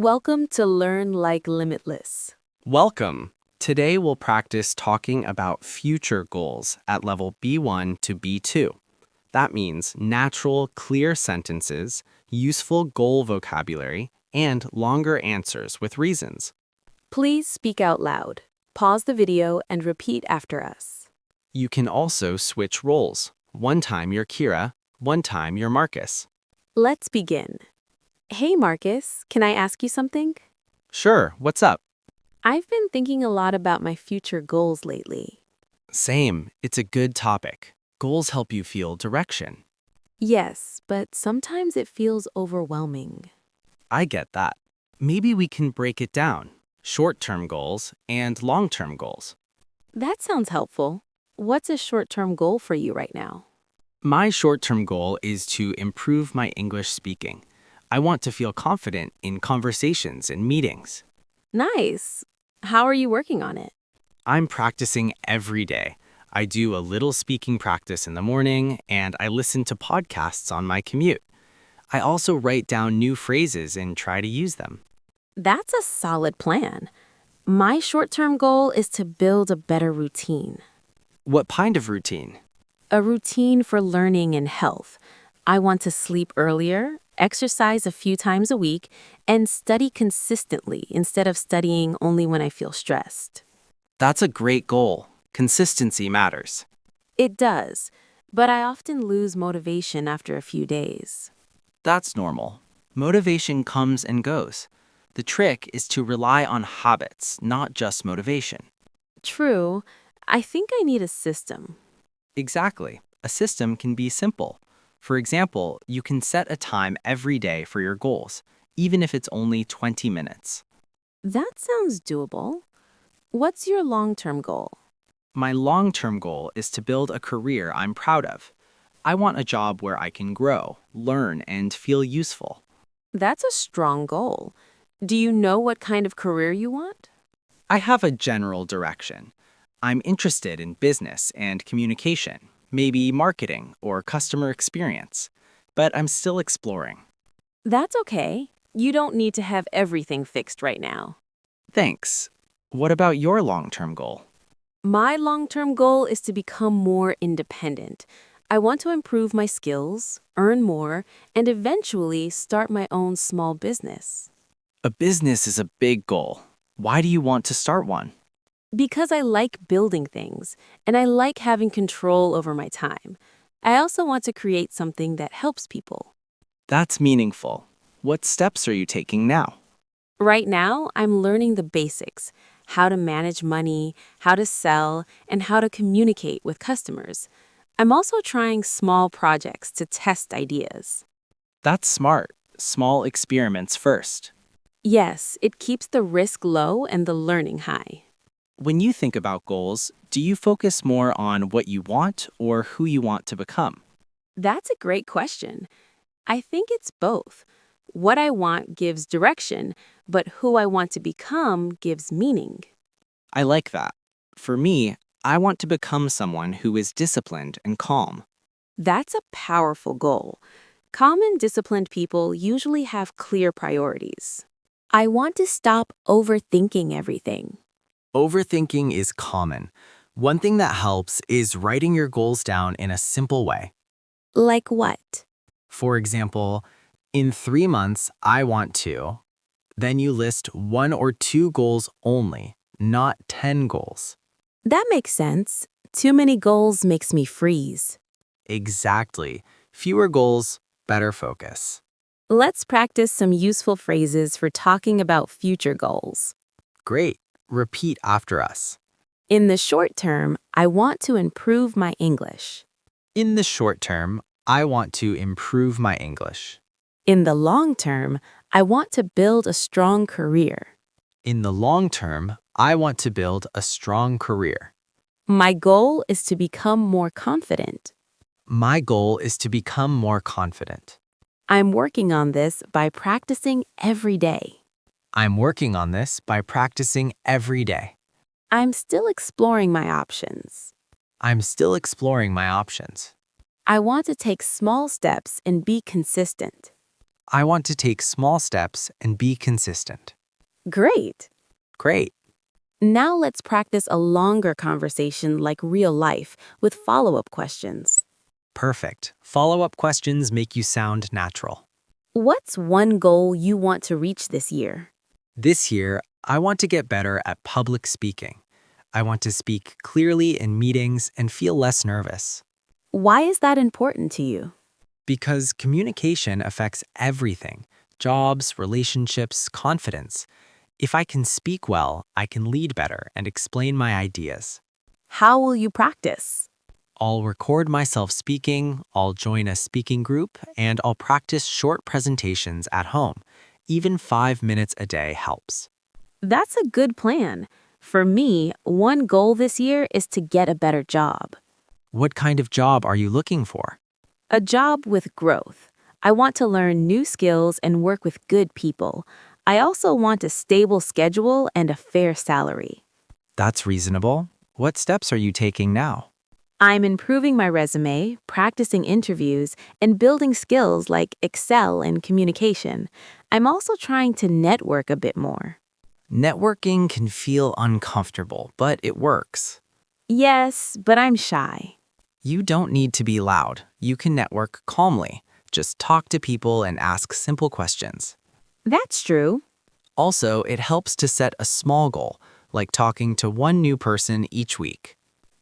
Welcome to Learn Like Limitless. Welcome. Today we'll practice talking about future goals at level B1 to B2. That means natural, clear sentences, useful goal vocabulary, and longer answers with reasons. Please speak out loud. Pause the video and repeat after us. You can also switch roles. One time you're Kira, one time you're Marcus. Let's begin. Hey Marcus, can I ask you something? Sure, what's up? I've been thinking a lot about my future goals lately. Same, it's a good topic. Goals help you feel direction. Yes, but sometimes it feels overwhelming. I get that. Maybe we can break it down. Short-term goals and long-term goals. That sounds helpful. What's a short-term goal for you right now? My short-term goal is to improve my English speaking. I want to feel confident in conversations and meetings. Nice. How are you working on it? I'm practicing every day. I do a little speaking practice in the morning, and I listen to podcasts on my commute. I also write down new phrases and try to use them. That's a solid plan. My short-term goal is to build a better routine. What kind of routine? A routine for learning and health. I want to sleep earlier, exercise a few times a week, and study consistently instead of studying only when I feel stressed. That's a great goal. Consistency matters. It does, but I often lose motivation after a few days. That's normal. Motivation comes and goes. The trick is to rely on habits, not just motivation. True, I think I need a system. Exactly. A system can be simple. For example, you can set a time every day for your goals, even if it's only 20 minutes. That sounds doable. What's your long-term goal? My long-term goal is to build a career I'm proud of. I want a job where I can grow, learn, and feel useful. That's a strong goal. Do you know what kind of career you want? I have a general direction. I'm interested in business and communication, maybe marketing or customer experience, but I'm still exploring. That's okay. You don't need to have everything fixed right now. Thanks. What about your long-term goal? My long-term goal is to become more independent. I want to improve my skills, earn more, and eventually start my own small business. A business is a big goal. Why do you want to start one? Because I like building things, and I like having control over my time. I also want to create something that helps people. That's meaningful. What steps are you taking now? Right now, I'm learning the basics: how to manage money, how to sell, and how to communicate with customers. I'm also trying small projects to test ideas. That's smart. Small experiments first. Yes, it keeps the risk low and the learning high. When you think about goals, do you focus more on what you want or who you want to become? That's a great question. I think it's both. What I want gives direction, but who I want to become gives meaning. I like that. For me, I want to become someone who is disciplined and calm. That's a powerful goal. Calm and disciplined people usually have clear priorities. I want to stop overthinking everything. Overthinking is common. One thing that helps is writing your goals down in a simple way. Like what? For example, in 3 months, I want to. Then you list 1 or 2 goals only, not 10 goals. That makes sense. Too many goals makes me freeze. Exactly. Fewer goals, better focus. Let's practice some useful phrases for talking about future goals. Great. Repeat after us. In the short term, I want to improve my English. In the short term, I want to improve my English. In the long term, I want to build a strong career. In the long term, I want to build a strong career. My goal is to become more confident. My goal is to become more confident. I'm working on this by practicing every day. I'm working on this by practicing every day. I'm still exploring my options. I'm still exploring my options. I want to take small steps and be consistent. I want to take small steps and be consistent. Great. Great. Now let's practice a longer conversation like real life with follow-up questions. Perfect. Follow-up questions make you sound natural. What's one goal you want to reach this year? This year, I want to get better at public speaking. I want to speak clearly in meetings and feel less nervous. Why is that important to you? Because communication affects everything: jobs, relationships, confidence. If I can speak well, I can lead better and explain my ideas. How will you practice? I'll record myself speaking, I'll join a speaking group, and I'll practice short presentations at home. Even 5 minutes a day helps. That's a good plan. For me, one goal this year is to get a better job. What kind of job are you looking for? A job with growth. I want to learn new skills and work with good people. I also want a stable schedule and a fair salary. That's reasonable. What steps are you taking now? I'm improving my resume, practicing interviews, and building skills like Excel and communication. I'm also trying to network a bit more. Networking can feel uncomfortable, but it works. Yes, but I'm shy. You don't need to be loud. You can network calmly. Just talk to people and ask simple questions. That's true. Also, it helps to set a small goal, like talking to one new person each week.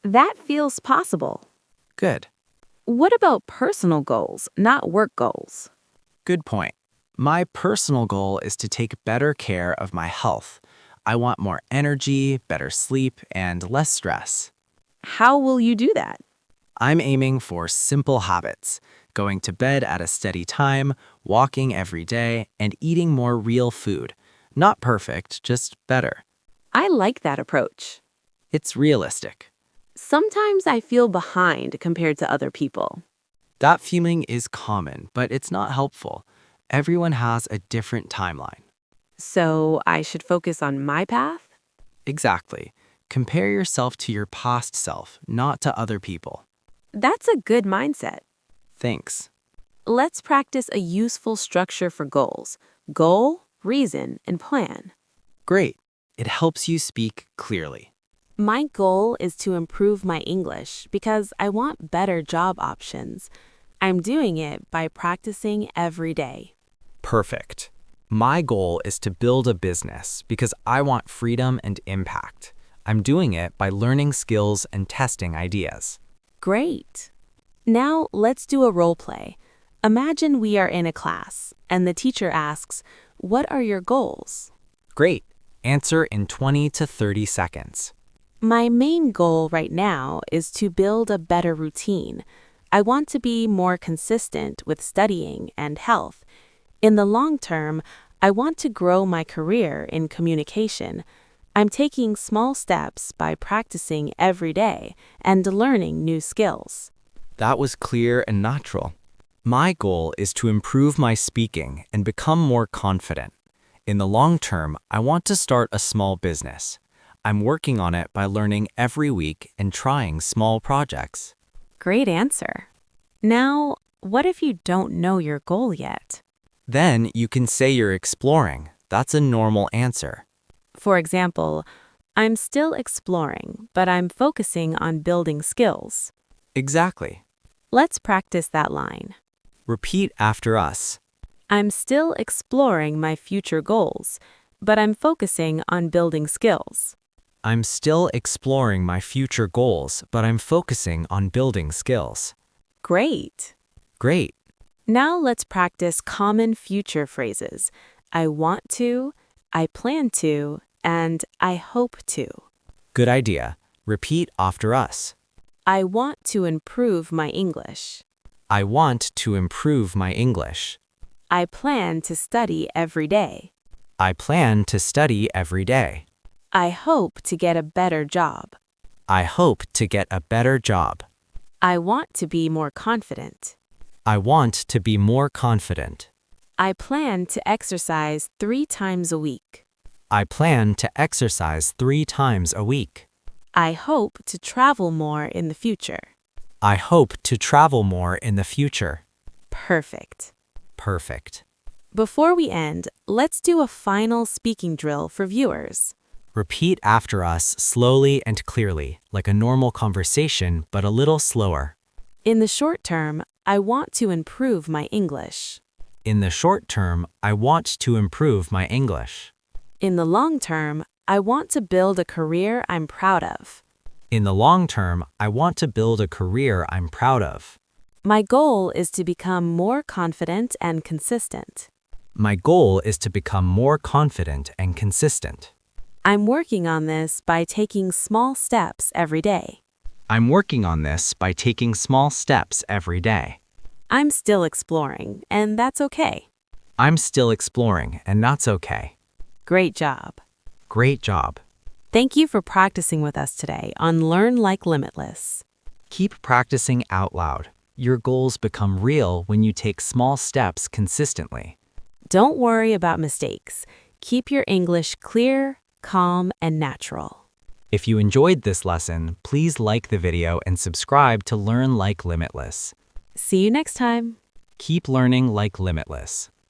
That feels possible. Good. What about personal goals, not work goals? Good point. My personal goal is to take better care of my health. I want more energy, better sleep, and less stress. How will you do that? I'm aiming for simple habits: going to bed at a steady time, walking every day, and eating more real food. Not perfect, just better. I like that approach. It's realistic. Sometimes I feel behind compared to other people. That feeling is common, but it's not helpful. Everyone has a different timeline. So I should focus on my path? Exactly. Compare yourself to your past self, not to other people. That's a good mindset. Thanks. Let's practice a useful structure for goals. Goal, reason, and plan. Great. It helps you speak clearly. My goal is to improve my English because I want better job options. I'm doing it by practicing every day. Perfect. My goal is to build a business because I want freedom and impact. I'm doing it by learning skills and testing ideas. Great. Now let's do a role play. Imagine we are in a class and the teacher asks, "What are your goals?" Great. Answer in 20 to 30 seconds. My main goal right now is to build a better routine. I want to be more consistent with studying and health. In the long term, I want to grow my career in communication. I'm taking small steps by practicing every day and learning new skills. That was clear and natural. My goal is to improve my speaking and become more confident. In the long term, I want to start a small business. I'm working on it by learning every week and trying small projects. Great answer. Now, what if you don't know your goal yet? Then you can say you're exploring. That's a normal answer. For example, I'm still exploring, but I'm focusing on building skills. Exactly. Let's practice that line. Repeat after us. I'm still exploring my future goals, but I'm focusing on building skills. I'm still exploring my future goals, but I'm focusing on building skills. Great. Great. Now let's practice common future phrases. I want to, I plan to, and I hope to. Good idea. Repeat after us. I want to improve my English. I want to improve my English. I plan to study every day. I plan to study every day. I hope to get a better job. I hope to get a better job. I want to be more confident. I want to be more confident. I plan to exercise 3 times a week. I plan to exercise 3 times a week. I hope to travel more in the future. I hope to travel more in the future. Perfect. Perfect. Before we end, let's do a final speaking drill for viewers. Repeat after us slowly and clearly, like a normal conversation, but a little slower. In the short term, I want to improve my English. In the short term, I want to improve my English. In the long term, I want to build a career I'm proud of. In the long term, I want to build a career I'm proud of. My goal is to become more confident and consistent. My goal is to become more confident and consistent. I'm working on this by taking small steps every day. I'm working on this by taking small steps every day. I'm still exploring, and that's okay. I'm still exploring, and that's okay. Great job. Great job. Thank you for practicing with us today on Learn Like Limitless. Keep practicing out loud. Your goals become real when you take small steps consistently. Don't worry about mistakes. Keep your English clear, calm, and natural. If you enjoyed this lesson, please like the video and subscribe to Learn Like Limitless. See you next time. Keep learning like limitless.